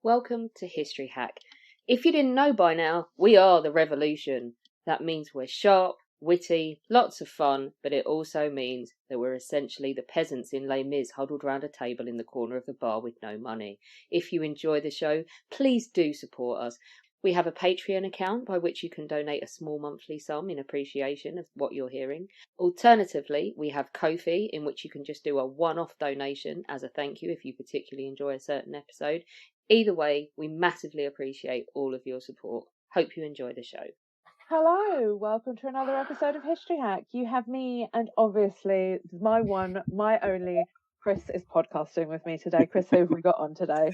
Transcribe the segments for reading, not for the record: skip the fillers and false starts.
Welcome to History Hack. If you didn't know by now, we are the revolution. That means we're sharp, witty, lots of fun, but it also means that we're essentially the peasants in Les Mis huddled round a table in the corner of the bar with no money. If you enjoy the show, please do support us. We have a Patreon account by which you can donate a small monthly sum in appreciation of what you're hearing. Alternatively, we have Ko-fi, in which you can just do a one-off donation as a thank you if you particularly enjoy a certain episode. Either way, we massively appreciate all of your support. Hope you enjoy the show. Hello, welcome to another episode of History Hack. You have me, and obviously my one, my only, Chris is podcasting with me today. Chris, who have we got on today?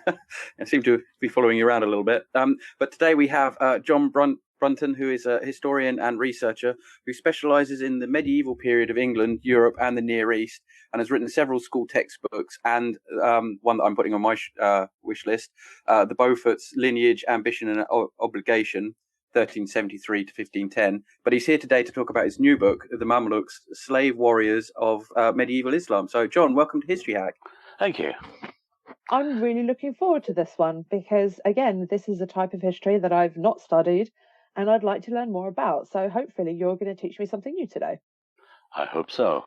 I seem to be following you around a little bit. But today we have John Brunton, who is a historian and researcher who specialises in the medieval period of England, Europe and the Near East, and has written several school textbooks and one that I'm putting on my wish list, The Beaufort's Lineage, Ambition and Obligation, 1373 to 1510. But he's here today to talk about his new book, The Mamluks, Slave Warriors of Medieval Islam. So, John, welcome to History Hack. Thank you. I'm really looking forward to this one because, again, this is a type of history that I've not studied and I'd like to learn more about. So hopefully you're going to teach me something new today. I hope so.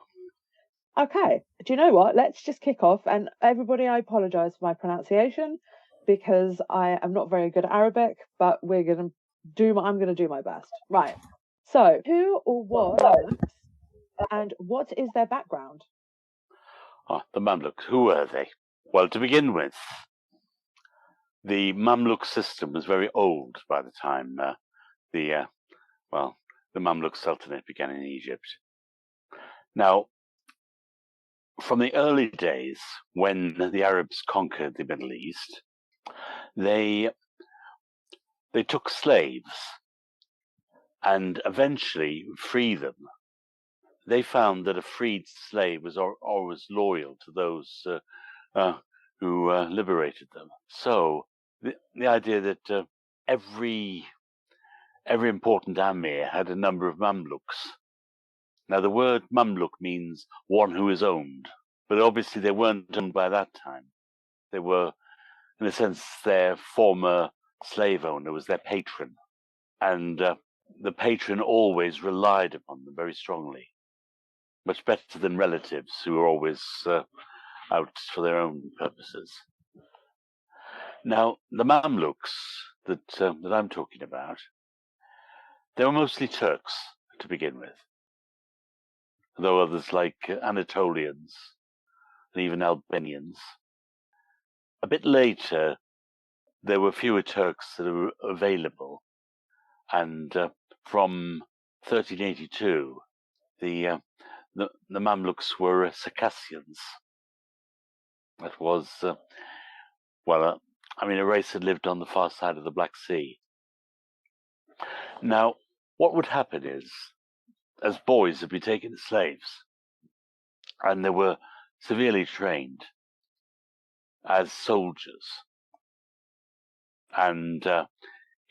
Okay. Do you know what? Let's just kick off. And everybody, I apologise for my pronunciation because I am not very good at Arabic, but I'm going to do my best. Right. So who or what Mamluks and what is their background? The Mamluks, who were they? Well, to begin with, the Mamluk system was very old by the time the Mamluk Sultanate began in Egypt. Now, from the early days when the Arabs conquered the Middle East, they took slaves and eventually freed them. They found that a freed slave was always loyal to those who liberated them. So the idea that every important Amir had a number of Mamluks. Now the word Mamluk means one who is owned, but obviously they weren't owned by that time. They were, in a sense, their former slave owner was their patron, and the patron always relied upon them very strongly, much better than relatives who were always out for their own purposes. Now, the Mamluks that I'm talking about, they were mostly Turks to begin with, though others like Anatolians and even Albanians. A bit later, there were fewer Turks that were available, and from 1382, the Mamluks were Circassians. That was, a race that lived on the far side of the Black Sea. Now, what would happen is, as boys would be taken as slaves, and they were severely trained as soldiers, and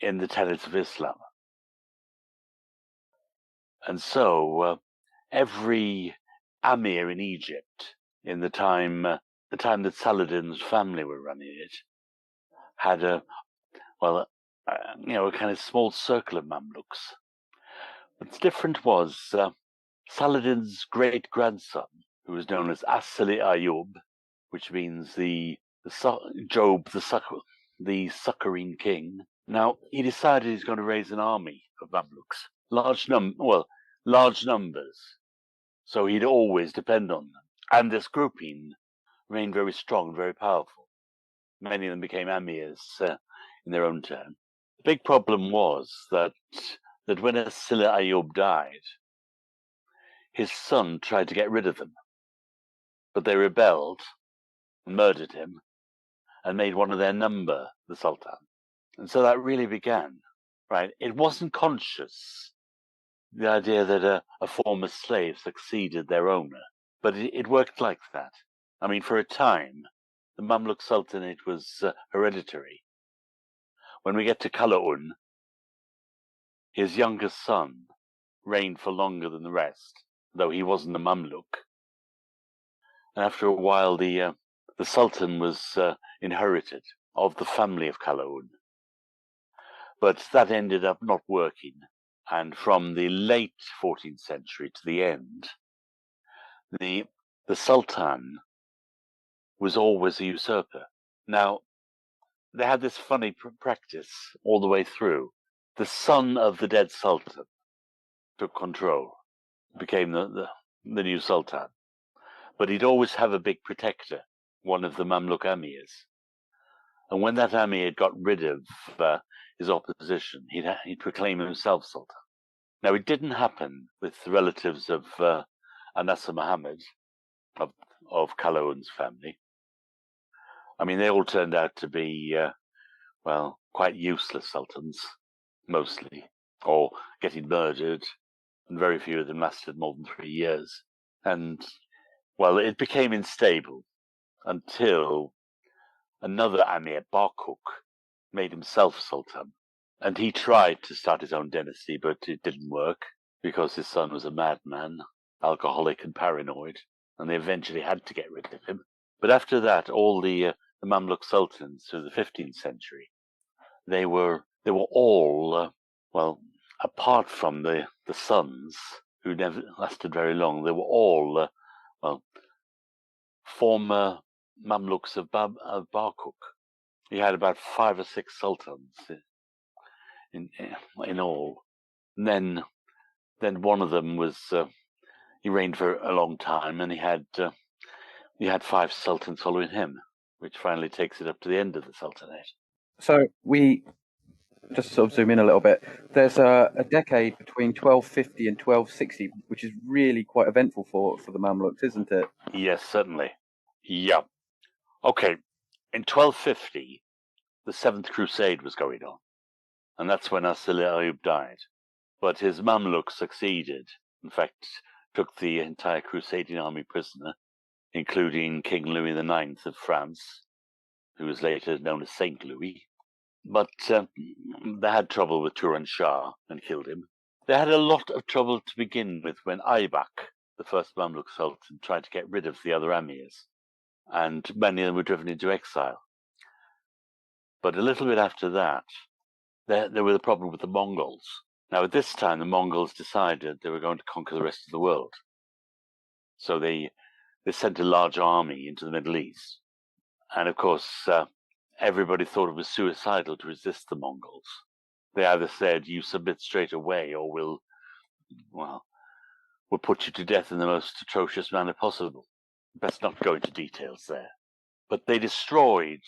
in the tenets of Islam. And so, every Amir in Egypt, in the time that Saladin's family were running it, had a kind of small circle of Mamluks. What's different was Saladin's great-grandson, who was known as As-Salih Ayyub, which means the succoring king. Now, he decided he's going to raise an army of Mamluks, large numbers, so he'd always depend on them. And this grouping remained very strong and very powerful. Many of them became amirs in their own turn. The big problem was that when As-Salih Ayyub died, his son tried to get rid of them, but they rebelled, murdered him, and made one of their number the Sultan. And so that really began, right? It wasn't conscious, the idea that a former slave succeeded their owner, but it worked like that. I mean, for a time, the Mamluk Sultanate was hereditary. When we get to Kalaun, his youngest son reigned for longer than the rest, though he wasn't a Mamluk. And after a while, the Sultan was inherited of the family of Kalaun. But that ended up not working. And from the late 14th century to the end, the Sultan was always a usurper. Now, they had this funny practice all the way through. The son of the dead Sultan took control, became the new Sultan. But he'd always have a big protector, one of the Mamluk emirs. And when that emir had got rid of his opposition, he'd proclaim himself Sultan. Now, it didn't happen with the relatives of Anasa Muhammad, of Kalaun's family. I mean, they all turned out to be, quite useless sultans, mostly, or getting murdered, and very few of them lasted more than 3 years. And, well, it became unstable until another emir, Barkuk, made himself sultan. And he tried to start his own dynasty, but it didn't work because his son was a madman, alcoholic and paranoid, and they eventually had to get rid of him. But after that, all the Mamluk sultans through the 15th century, they were all, apart from the sons, who never lasted very long, they were all, former Mamluks of Barkuk. He had about 5 or 6 sultans in all. And then one of them was he reigned for a long time, and he had 5 sultans following him, which finally takes it up to the end of the sultanate. So we just sort of zoom in a little bit. There's a decade between 1250 and 1260, which is really quite eventful for the Mamluks, isn't it? Yes, certainly. Yeah. Okay. In 1250, the 7th Crusade was going on, and that's when Asil Ayub died. But his Mamluks succeeded. In fact, took the entire Crusading army prisoner, including King Louis IX of France, who was later known as Saint Louis. But they had trouble with Turan Shah and killed him. They had a lot of trouble to begin with when Aybak, the first Mamluk Sultan, tried to get rid of the other emirs, and many of them were driven into exile. But a little bit after that, there was a problem with the Mongols. Now, at this time, the Mongols decided they were going to conquer the rest of the world. So they sent a large army into the Middle East. And of course, everybody thought it was suicidal to resist the Mongols. They either said, you submit straight away, or we'll put you to death in the most atrocious manner possible. Best not go into details there. But they destroyed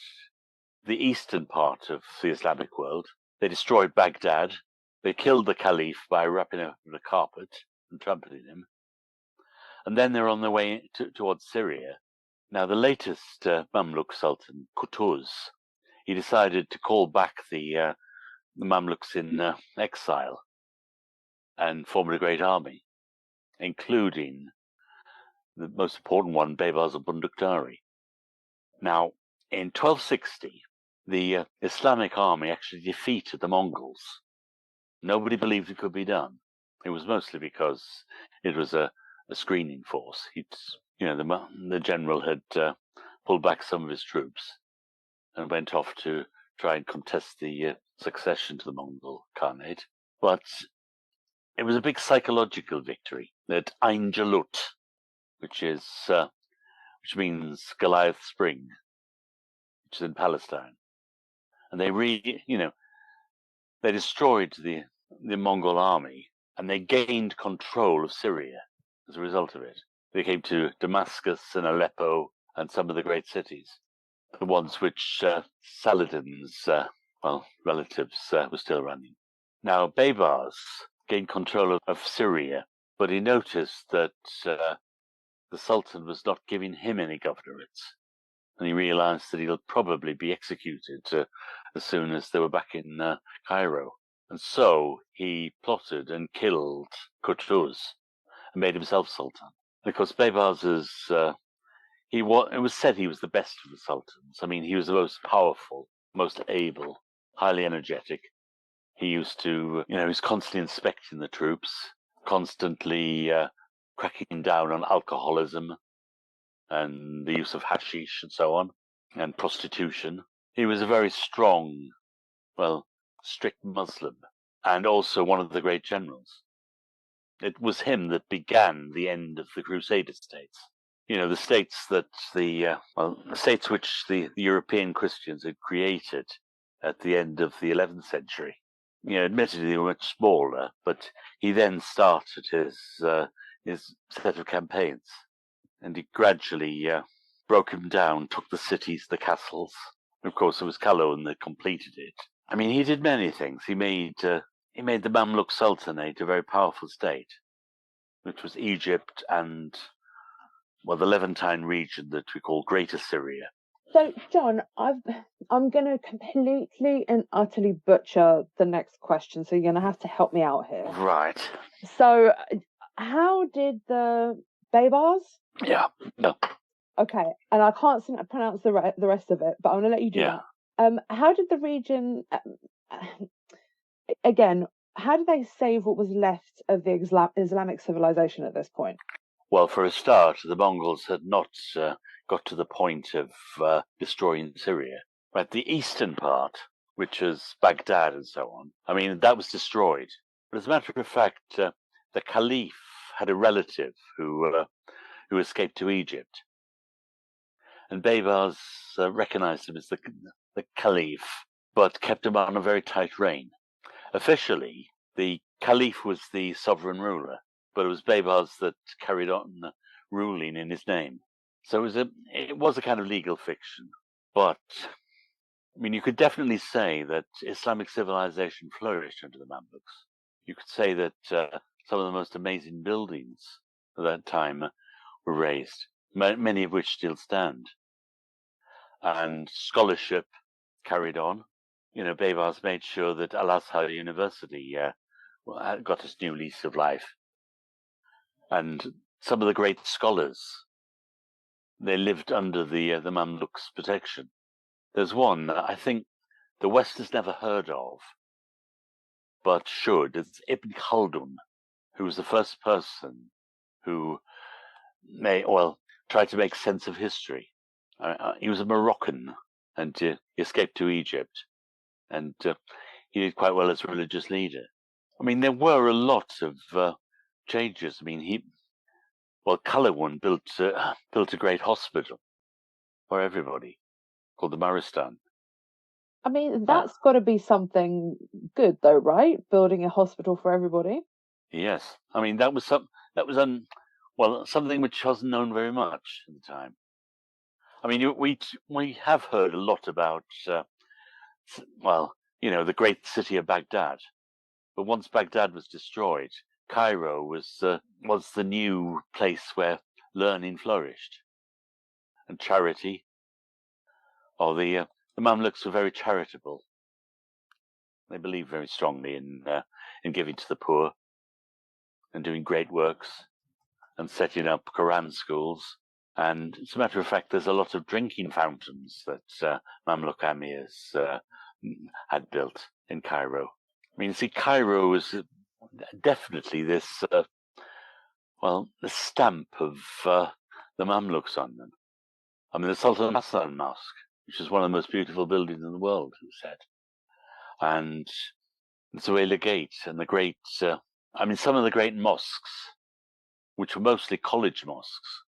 the eastern part of the Islamic world. They destroyed Baghdad. They killed the Caliph by wrapping him in a carpet and trumpeting him. And then they're on their way towards Syria. Now, the latest Mamluk Sultan, Qutuz, he decided to call back the Mamluks in exile and formed a great army, including the most important one, Baybars of Bundukdari. Now, in 1260, the Islamic army actually defeated the Mongols. Nobody believed it could be done. It was mostly because it was a screening force. The general had pulled back some of his troops and went off to try and contest the succession to the Mongol Khanate. But it was a big psychological victory at Ain Jalut, which means Goliath Spring, which is in Palestine. And they destroyed the Mongol army, and they gained control of Syria as a result of it. They came to Damascus and Aleppo and some of the great cities, the ones which Saladin's relatives were still running. Now, Baybars gained control of Syria, but he noticed that the Sultan was not giving him any governorates, and he realized that he'll probably be executed as soon as they were back in Cairo. And so he plotted and killed Qutuz and made himself Sultan. Because Baybars it was said he was the best of the sultans. I mean, he was the most powerful, most able, highly energetic. He was constantly inspecting the troops, constantly cracking down on alcoholism and the use of hashish and so on, and prostitution. He was a very strong, strict Muslim, and also one of the great generals. It was him that began the end of the Crusader states. The states that the states which the European Christians had created at the end of the 11th century. Admittedly, they were much smaller, but he then started his set of campaigns, and he gradually broke them down, took the cities, the castles. Of course, it was Calonne that completed it. I mean, he did many things. He made the Mamluk Sultanate a very powerful state, which was Egypt and the Levantine region that we call Greater Syria. So, John, I'm going to completely and utterly butcher the next question, so you're going to have to help me out here. Right. So, how did the Baybars? Yeah. No. Okay, and I can't pronounce the rest of it, but I'm going to let you do that. How did the region, again, how did they save what was left of the Islamic civilization at this point? Well, for a start, the Mongols had not got to the point of destroying Syria. Right, the eastern part, which is Baghdad and so on, I mean, that was destroyed. But as a matter of fact, the Caliph had a relative who escaped to Egypt. And Baybars recognized him as the Caliph, but kept him on a very tight rein. Officially, the Caliph was the sovereign ruler, but it was Baybars that carried on ruling in his name. So it was a kind of legal fiction. But, I mean, you could definitely say that Islamic civilization flourished under the Mamluks. You could say that some of the most amazing buildings at that time were raised, many of which still stand. And scholarship carried on. Baybars made sure that Al-Azhar University got its new lease of life. And some of the great scholars, they lived under the Mamluks' protection. There's one I think the West has never heard of, but should. It's Ibn Khaldun, who was the first person who tried to make sense of history. He was a Moroccan, and he escaped to Egypt, and he did quite well as a religious leader. I mean, there were a lot of changes. I mean, Calonne built a great hospital for everybody called the Maristan. I mean, that's got to be something good, though, right? Building a hospital for everybody. Yes, I mean that was something which wasn't known very much at the time. I mean, we have heard a lot about the great city of Baghdad, but once Baghdad was destroyed, Cairo was the new place where learning flourished and charity. The Mamluks were very charitable. They believed very strongly in giving to the poor and doing great works and setting up Quran schools. And as a matter of fact, there's a lot of drinking fountains that Mamluk emirs had built in Cairo. I mean, see, Cairo was definitely this, the stamp of the Mamluks on them. I mean, the Sultan Hassan Mosque, which is one of the most beautiful buildings in the world, it was said. And the Zuwayla Gate and the great, some of the great mosques, which were mostly college mosques.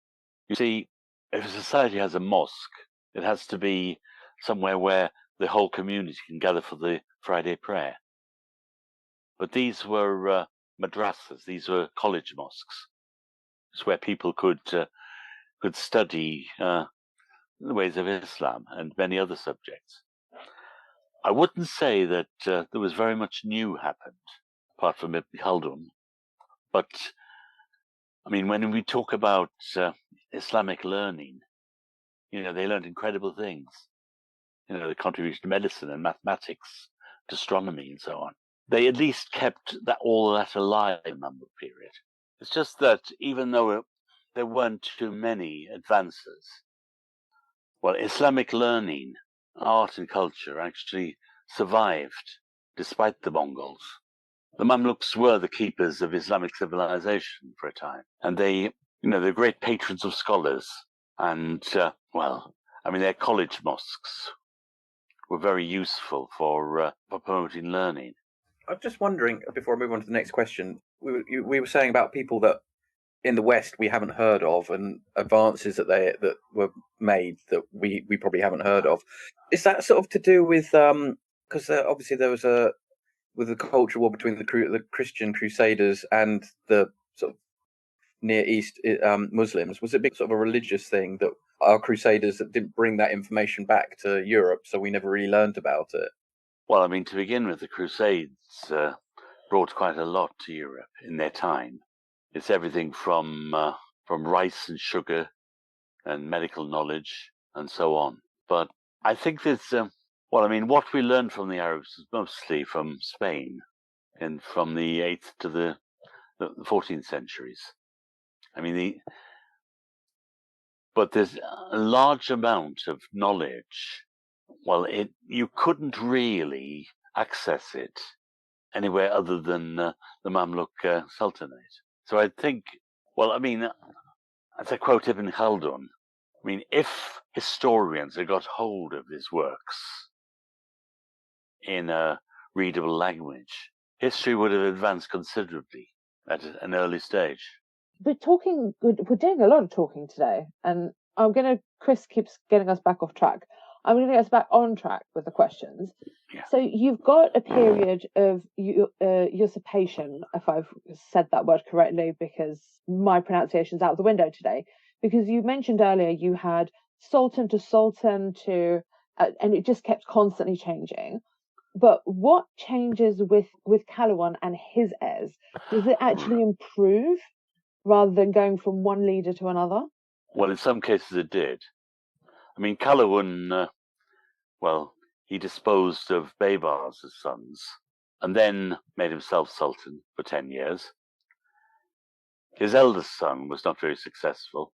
You see, if a society has a mosque, it has to be somewhere where the whole community can gather for the Friday prayer. But these were madrasas, these were college mosques. It's where people could study the ways of Islam and many other subjects. I wouldn't say that there was very much new happened, apart from Ibn Khaldun. But, I mean, when we talk about Islamic learning, they learned incredible things. They contributed to medicine and mathematics, to astronomy and so on. They at least kept all that alive in the Mamluk period. It's just that even though there weren't too many advances, Islamic learning, art and culture actually survived despite the Mongols. The Mamluks were the keepers of Islamic civilization for a time, and they're great patrons of scholars, and their college mosques were very useful for promoting learning. I'm just wondering, before I move on to the next question, we were saying about people that in the West we haven't heard of, and advances that were made that we probably haven't heard of. Is that sort of to do with because obviously there was with the culture war between the Christian Crusaders and the sort of Near East Muslims? Was it a big sort of a religious thing that our Crusaders that didn't bring that information back to Europe, so we never really learned about it? Well, I mean, to begin with, the Crusades brought quite a lot to Europe in their time. It's everything from rice and sugar and medical knowledge and so on. But I think there's, well, I mean, what we learned from the Arabs is mostly from Spain and from the 8th to the 14th centuries. I mean, but there's a large amount of knowledge. Well, you couldn't really access it anywhere other than the Mamluk Sultanate. So I think, well, I mean, as I quote Ibn Khaldun, I mean, if historians had got hold of his works in a readable language, history would have advanced considerably at an early stage. We're doing a lot of talking today, and Chris keeps getting us back off track. I'm going to get us back on track with the questions. Yeah. So you've got a period of usurpation, if I've said that word correctly, because my pronunciation's out the window today. Because you mentioned earlier you had sultan to sultan and it just kept constantly changing. But what changes with Calawan and his heirs? Does it actually improve rather than going from one leader to another? Well, in some cases it did. I mean, Calawan, well, he disposed of Baybar's sons and then made himself sultan for 10 years. His eldest son was not very successful,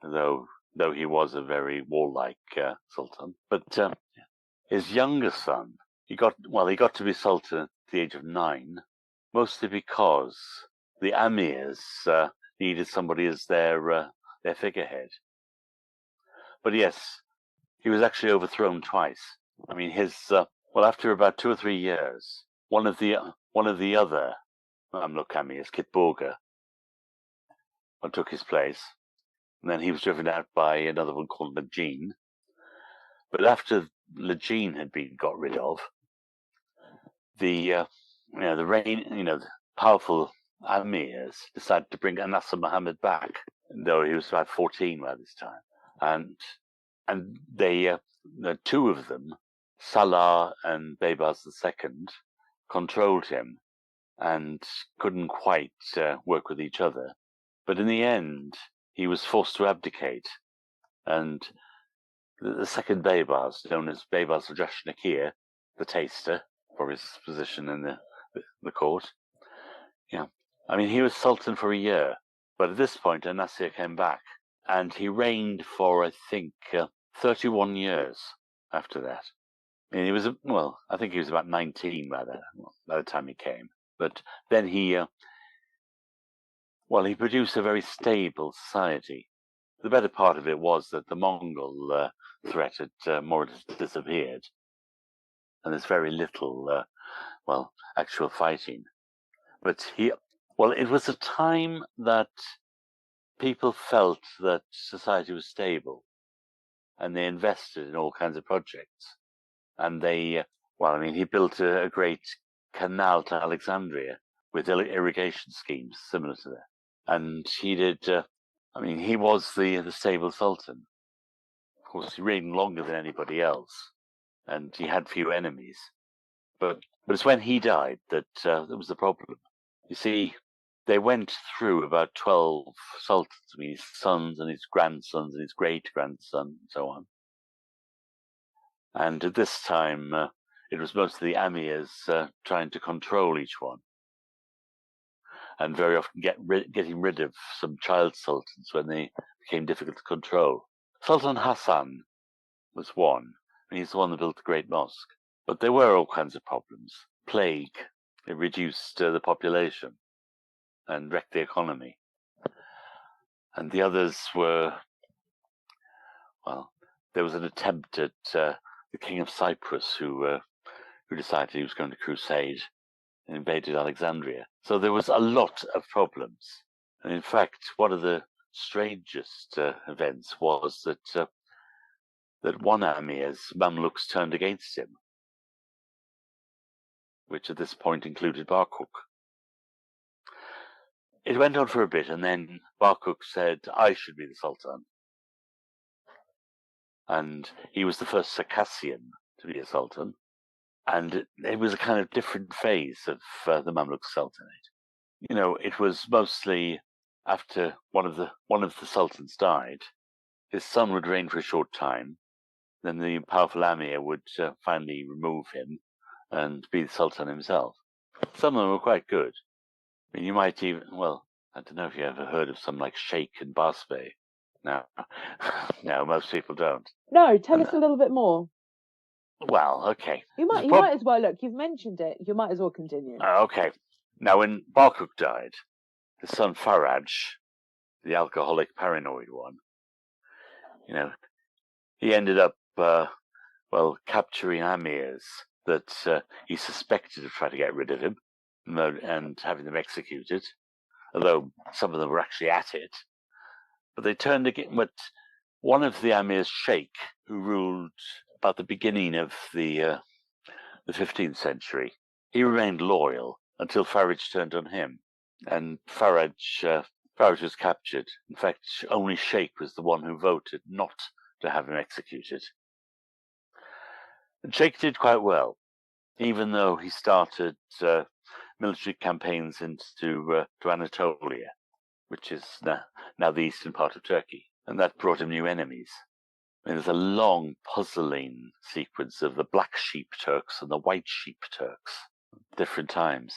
though he was a very warlike sultan. But his youngest son, he got to be sultan at the age of 9, mostly because the amirs needed somebody as their figurehead. But yes, he was actually overthrown twice. I mean, after about 2 or 3 years, one of the other Mamluk amirs, Kitburga, took his place, and then he was driven out by another one called Lajin. But after Lajin had been got rid of, the powerful amirs decided to bring Anasir Muhammad back, though he was about 14 by this time, and they, the two of them, Salah and Baybars II, controlled him and couldn't quite work with each other. But in the end, he was forced to abdicate, and the second Baybars, known as Baybars al-Jashnakir, the taster, for his position in the court. Yeah, I mean, he was sultan for a year, but at this point, Anasir came back, and he reigned for, I think, 31 years after that. And he was, I think he was about 19 by the time he came. But then he produced a very stable society. The better part of it was that the Mongol threat had more or less disappeared, and there's very little, actual fighting. But it was a time that people felt that society was stable, and they invested in all kinds of projects. And they, he built a great canal to Alexandria with irrigation schemes similar to that. And he did, he was the stable sultan. Of course, he reigned longer than anybody else, and he had few enemies. But it's when he died that was the problem. You see, they went through about 12 sultans, his sons and his grandsons and his great-grandson and so on. And at this time, it was mostly the amirs trying to control each one, and very often getting rid of some child sultans when they became difficult to control. Sultan Hassan was one, and he's the one that built the Great Mosque. But there were all kinds of problems. Plague, it reduced the population and wrecked the economy. And the others were, there was an attempt at the the king of Cyprus, who decided he was going to crusade and invaded Alexandria. So there was a lot of problems. And in fact, one of the strangest events was that one Amir's Mamluks turned against him, which at this point included Barkuk. It went on for a bit, and then Barkuk said, I should be the Sultan. And he was the first Circassian to be a Sultan. And it was a kind of different phase of the Mamluk Sultanate. You know, it was mostly after one of the sultans died, his son would reign for a short time, then the powerful Amir would finally remove him and be the Sultan himself. Some of them were quite good. I mean, you might even, well, I don't know if you ever heard of some like Sheikh and Basbeh. No, no, most people don't. No, tell us a little bit more. Well, okay. You might as well, look, you've mentioned it, you might as well continue. Okay. Now, when Barkuk died, his son Faraj, the alcoholic paranoid one, you know, he ended up, capturing Amirs that he suspected of trying to get rid of him and having them executed, although some of them were actually at it. But they turned against one of the Amir's sheikh, who ruled about the beginning of the 15th century. He remained loyal until Faraj turned on him, and Faraj was captured. In fact, only Sheikh was the one who voted not to have him executed. And Sheikh did quite well, even though he started military campaigns into to Anatolia, which is now the eastern part of Turkey, and that brought him new enemies. I mean, there's a long, puzzling sequence of the black sheep Turks and the white sheep Turks at different times.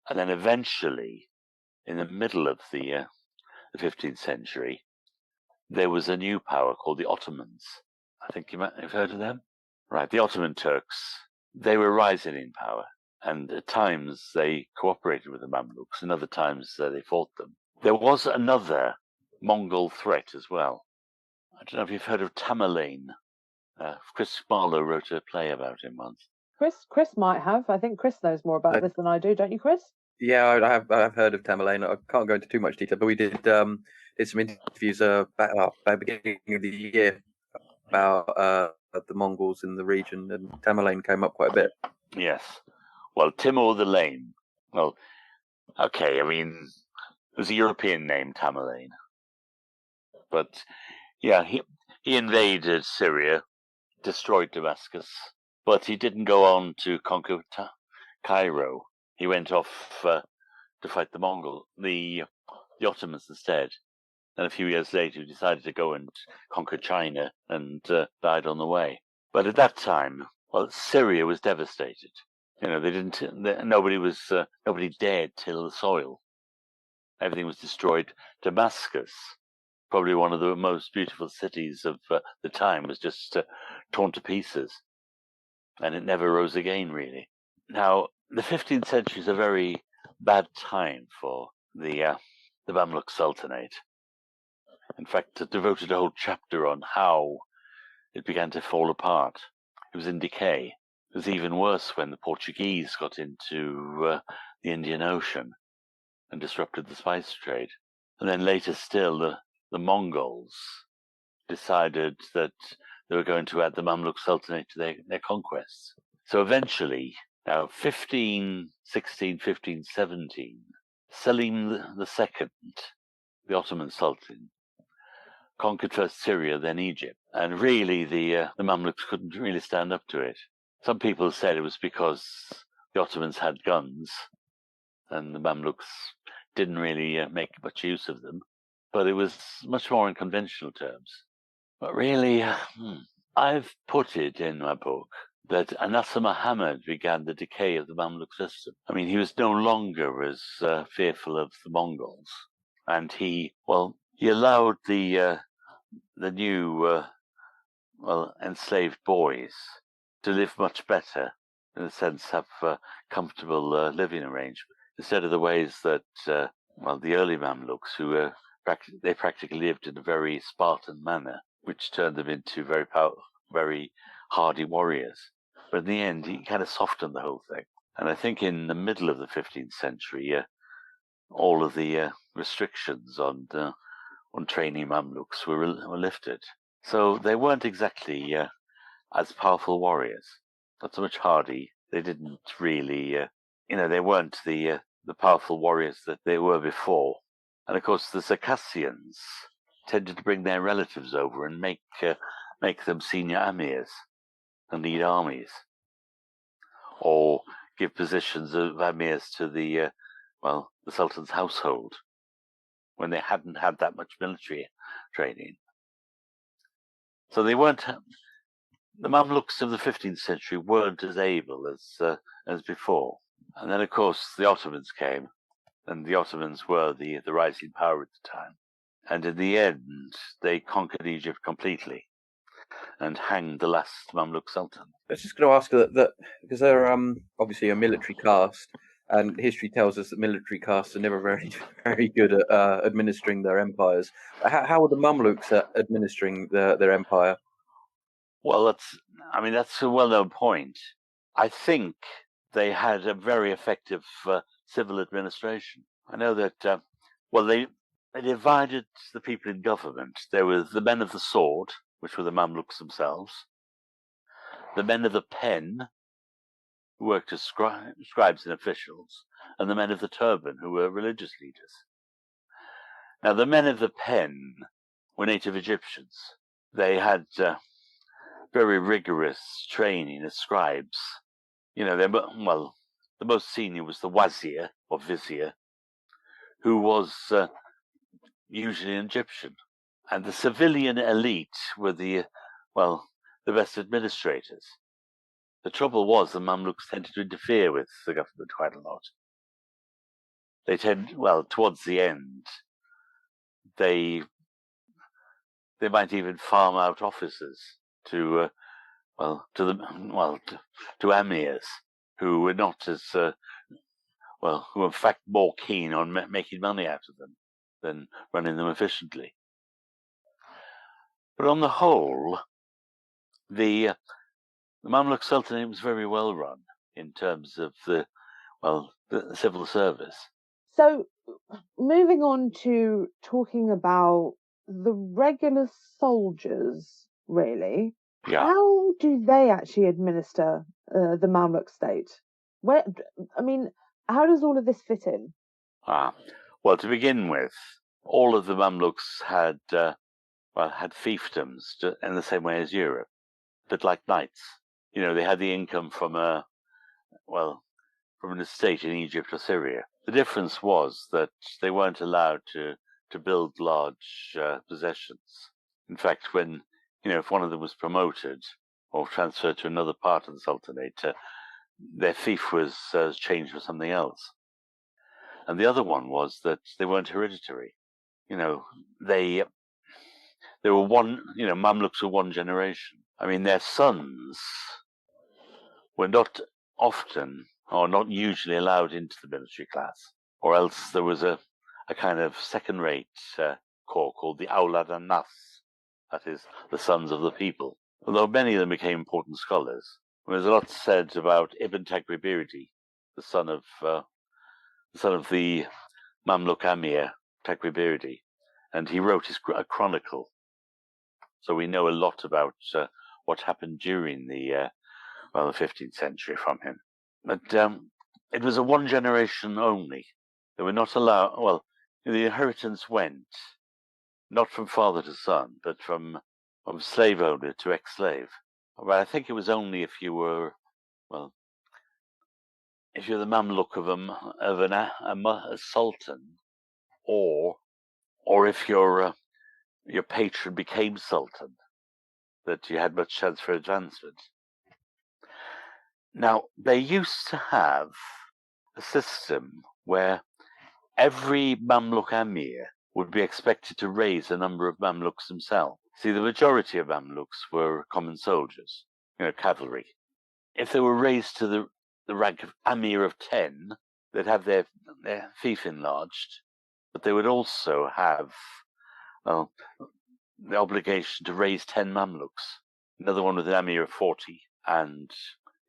And then eventually, in the middle of the 15th century, there was a new power called the Ottomans. I think you might have heard of them. Right, the Ottoman Turks, they were rising in power. And at times they cooperated with the Mamluks, and other times they fought them. There was another Mongol threat as well. I don't know if you've heard of Tamerlane. Chris Marlowe wrote a play about him once. Chris might have. I think Chris knows more about this than I do, don't you, Chris? Yeah, I have heard of Tamerlane. I can't go into too much detail, but we did some interviews back beginning of the year about the Mongols in the region, and Tamerlane came up quite a bit. Yes. Well, Timur the Lame. Well, okay, I mean, it was a European name, Tamerlane. But, yeah, he invaded Syria, destroyed Damascus, but he didn't go on to conquer Cairo. He went off to fight the Ottomans instead. And a few years later, he decided to go and conquer China and died on the way. But at that time, well, Syria was devastated. You know, nobody dared till the soil. Everything was destroyed. Damascus, probably one of the most beautiful cities of the time, was just torn to pieces, and it never rose again, really. Now, the 15th century is a very bad time for the Mamluk Sultanate. In fact, it devoted a whole chapter on how it began to fall apart. It was in decay. It was even worse when the Portuguese got into the Indian Ocean and disrupted the spice trade. And then later still, the Mongols decided that they were going to add the Mamluk Sultanate to their conquests. So eventually, now 1516, 1517, Selim II, the Ottoman Sultan, conquered first Syria, then Egypt. And really, the Mamluks couldn't really stand up to it. Some people said it was because the Ottomans had guns and the Mamluks didn't really make much use of them. But it was much more in conventional terms. But really, I've put it in my book that Anasa Muhammad began the decay of the Mamluk system. I mean, he was no longer as fearful of the Mongols. And he allowed the new enslaved boys to live much better, in a sense, have comfortable living arrangements, instead of the ways that the early Mamluks, who practically lived in a very Spartan manner, which turned them into very hardy warriors. But in the end, he kind of softened the whole thing. And I think in the middle of the 15th century, all of the restrictions on training Mamluks were lifted. So they weren't exactly as powerful warriors. Not so much hardy. They didn't really, they weren't the powerful warriors that they were before. And of course, the Circassians tended to bring their relatives over and make them senior amirs and lead armies, or give positions of amirs to the Sultan's household when they hadn't had that much military training. So they weren't. The Mamluks of the 15th century weren't as able as before. And then, of course, the Ottomans came, and the Ottomans were the rising power at the time. And in the end, they conquered Egypt completely and hanged the last Mamluk Sultan. I was just going to ask that because they're obviously a military caste, and history tells us that military castes are never very, very good at administering their empires. How were the Mamluks at administering their empire? Well, that's a well-known point. I think they had a very effective civil administration. I know that, they divided the people in government. There were the men of the sword, which were the Mamluks themselves, the men of the pen, who worked as scribes and officials, and the men of the turban, who were religious leaders. Now, the men of the pen were native Egyptians. They had very rigorous training as scribes. The most senior was the wazir, or vizier, who was usually an Egyptian. And the civilian elite were the best administrators. The trouble was the Mamluks tended to interfere with the government quite a lot. Towards the end, they might even farm out officers to amirs who were not as who were in fact more keen on making money out of them than running them efficiently. But on the whole, the Mamluk Sultanate was very well run in terms of the civil service. So, moving on to talking about the regular soldiers, really. Yeah. How do they actually administer the Mamluk state? How does all of this fit in? Well, to begin with, all of the Mamluks had fiefdoms in the same way as Europe, a bit like knights. They had the income from an estate in Egypt or Syria. The difference was that they weren't allowed to build large possessions. In fact, if one of them was promoted or transferred to another part of the Sultanate, their fief was changed for something else. And the other one was that they weren't hereditary. They were Mamluks were one generation. I mean, their sons were not often or not usually allowed into the military class, or else there was a kind of second-rate corps called the Aulad an-Nas, that is, the sons of the people. Although many of them became important scholars. There's a lot said about Ibn Tagribirdi, the son of the Mamluk Amir Tagribirdi, and he wrote a chronicle. So we know a lot about what happened during the 15th century from him. But it was a one generation only. They were not allowed. The inheritance went not from father to son, but from slave owner to ex-slave. But I think it was only if you were, if you're the Mamluk of a sultan, or if your patron became sultan, that you had much chance for advancement. Now, they used to have a system where every Mamluk Amir would be expected to raise a number of Mamluks himself. See, the majority of Mamluks were common soldiers, cavalry. If they were raised to the rank of Amir of 10, they'd have their fief enlarged, but they would also have the obligation to raise 10 Mamluks. another one with an Amir of 40, and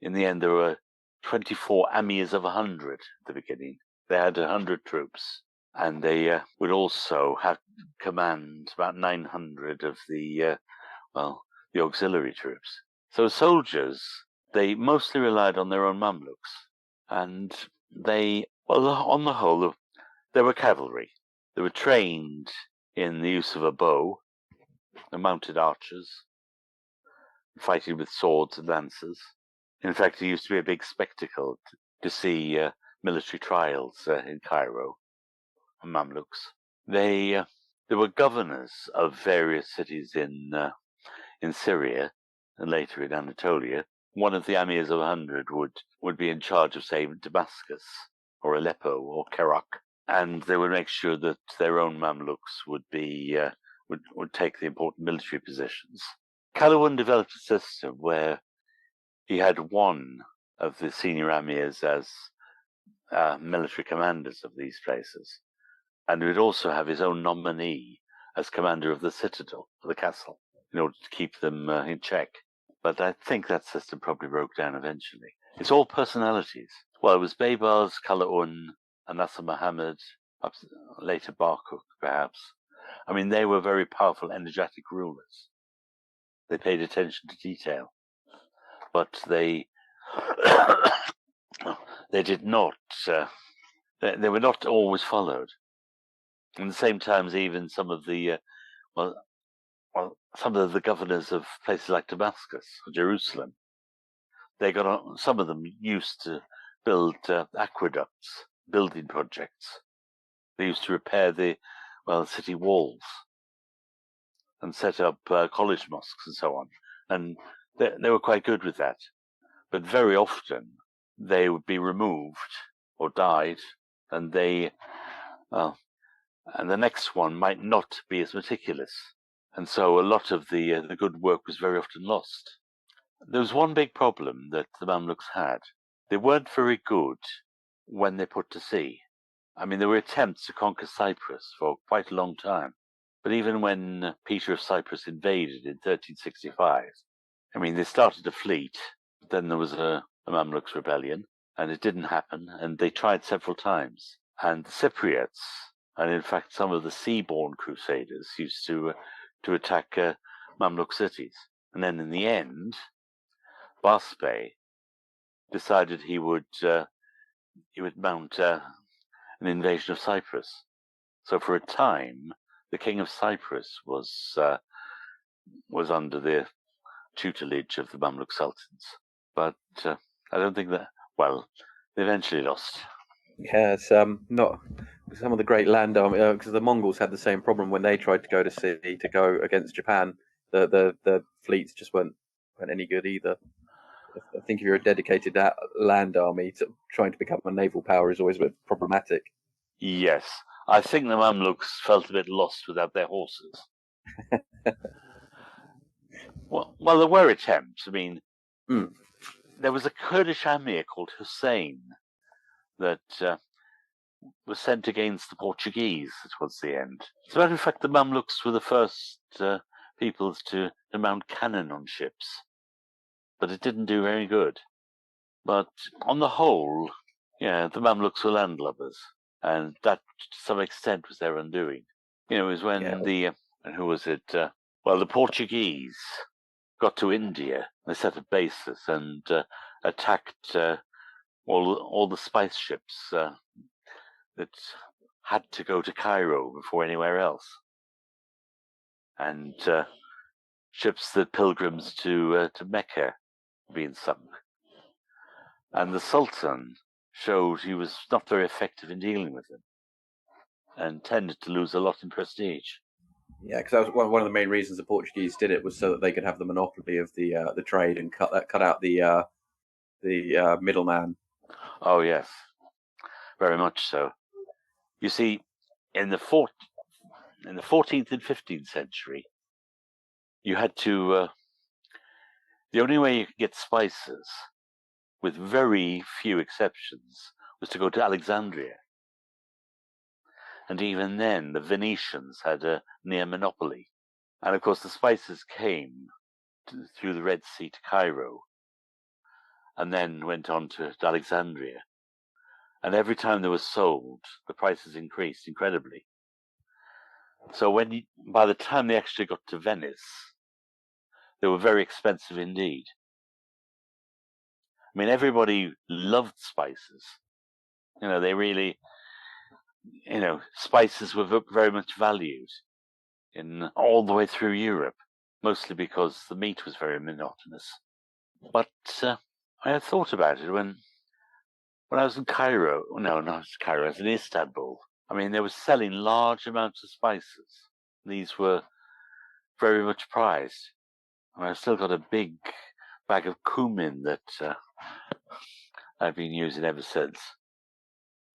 in the end there were 24 Amirs of 100 at the beginning. They had 100 troops, and they would also have command about 900 of the auxiliary troops. So soldiers, they mostly relied on their own Mamluks, and they, well, on the whole, they were cavalry. They were trained in the use of a bow, and mounted archers, fighting with swords and lances. In fact, it used to be a big spectacle to see military trials in Cairo, Mamluks. They were governors of various cities in Syria and later in Anatolia. One of the Amirs of 100 would be in charge of, say, Damascus or Aleppo or Kerak, and they would make sure that their own Mamluks would take the important military positions. Calawun developed a system where he had one of the senior Amirs as military commanders of these places, and he would also have his own nominee as commander of the citadel, of the castle, in order to keep them in check. But I think that system probably broke down eventually. It's all personalities. Well, it was Baybars, Calawun, Anasa Muhammad, later Barkuk, perhaps. I mean, they were very powerful, energetic rulers. They paid attention to detail, but they did not. They were not always followed. At the same time, even some of the some of the governors of places like Damascus or Jerusalem, some of them used to build aqueducts, building projects. They used to repair the city walls and set up college mosques and so on. And they were quite good with that. But very often they would be removed or died, and the next one might not be as meticulous. And so a lot of the good work was very often lost. There was one big problem that the Mamluks had. They weren't very good when they put to sea. I mean, there were attempts to conquer Cyprus for quite a long time. But even when Peter of Cyprus invaded in 1365, I mean, they started a fleet, but then there was a Mamluks rebellion, and it didn't happen, and they tried several times. And the Cypriots, and in fact some of the sea-born crusaders, used to attack Mamluk cities. And then in the end, Basbey decided he would mount an invasion of Cyprus. So for a time, the king of Cyprus was under the tutelage of the Mamluk sultans. But I don't think that. Well, they eventually lost. Yeah, it's not some of the great land army, because the Mongols had the same problem when they tried to go to sea to go against Japan. The fleets just weren't any good either. I think if you're a dedicated land army, trying to become a naval power is always a bit problematic. Yes, I think the Mamluks felt a bit lost without their horses. Well, there were attempts. I mean, there was a Kurdish Amir called Hussein that was sent against the Portuguese towards the end. As a matter of fact, the Mamluks were the first peoples to mount cannon on ships, but it didn't do very good. But on the whole, yeah, the Mamluks were landlubbers, and that to some extent was their undoing. It was when who was it? The Portuguese got to India. They set up bases and attacked all the spice ships that had to go to Cairo before anywhere else, and ships that pilgrims to Mecca being sunk. And the Sultan showed he was not very effective in dealing with them, and tended to lose a lot in prestige. Yeah, because that was one of the main reasons the Portuguese did it, was so that they could have the monopoly of the trade and cut out the middleman. Oh yes, very much so. You see, in the 14th and 15th century, you had to. The only way you could get spices, with very few exceptions, was to go to Alexandria. And even then, the Venetians had a near monopoly. And of course, the spices came through the Red Sea to Cairo, and then went on to Alexandria. And every time they were sold, the prices increased incredibly. So by the time they actually got to Venice, they were very expensive indeed. I mean, everybody loved spices. They really, spices were very much valued in all the way through Europe, mostly because the meat was very monotonous. But I had thought about it when I was in Cairo. No, not Cairo. I was in Istanbul. I mean, they were selling large amounts of spices. These were very much prized. And I've still got a big bag of cumin that I've been using ever since.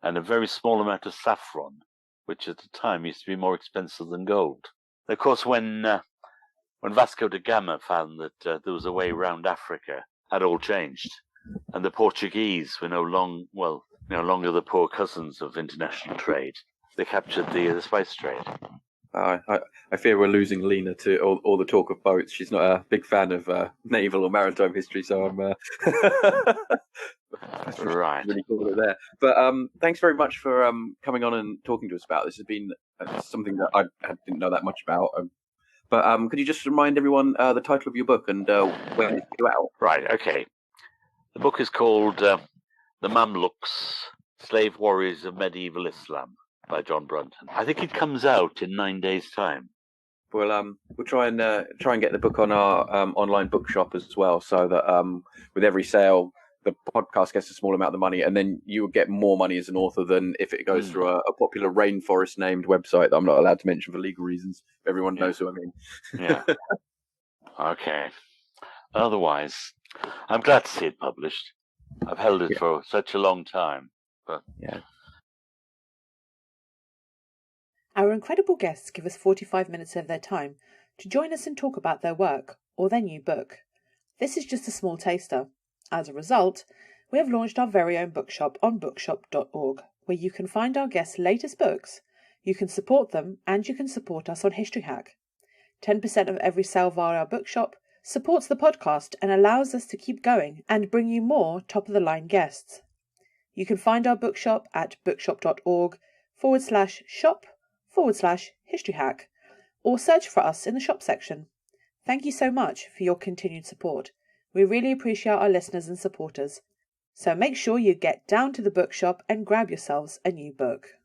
And a very small amount of saffron, which at the time used to be more expensive than gold. Of course, when Vasco da Gama found that there was a way around Africa, had all changed. And the Portuguese were no longer the poor cousins of international trade. They captured the spice trade. I fear we're losing Lena to all the talk of boats. She's not a big fan of naval or maritime history, so I'm right. Really cool it there. But thanks very much for coming on and talking to us about this. Has been something that I didn't know that much about. But could you just remind everyone the title of your book and when it's due out? Right. Okay. The book is called "The Mamluks: Slave Warriors of Medieval Islam" by John Brunton. I think it comes out in 9 days' time. Well, we'll try and get the book on our online bookshop as well, so that with every sale, the podcast gets a small amount of the money, and then you will get more money as an author than if it goes through a popular rainforest named website that I'm not allowed to mention for legal reasons. Everyone knows who I mean. Yeah. Okay. Otherwise, I'm glad to see it published. I've held it for such a long time, but yeah. Our incredible guests give us 45 minutes of their time to join us and talk about their work or their new book. This is just a small taster. As a result, we have launched our very own bookshop on bookshop.org, where you can find our guests' latest books, you can support them, and you can support us on History Hack. 10% of every sale via our bookshop supports the podcast and allows us to keep going and bring you more top-of-the-line guests. You can find our bookshop at bookshop.org/shop/History Hack, or search for us in the shop section. Thank you so much for your continued support. We really appreciate our listeners and supporters. So make sure you get down to the bookshop and grab yourselves a new book.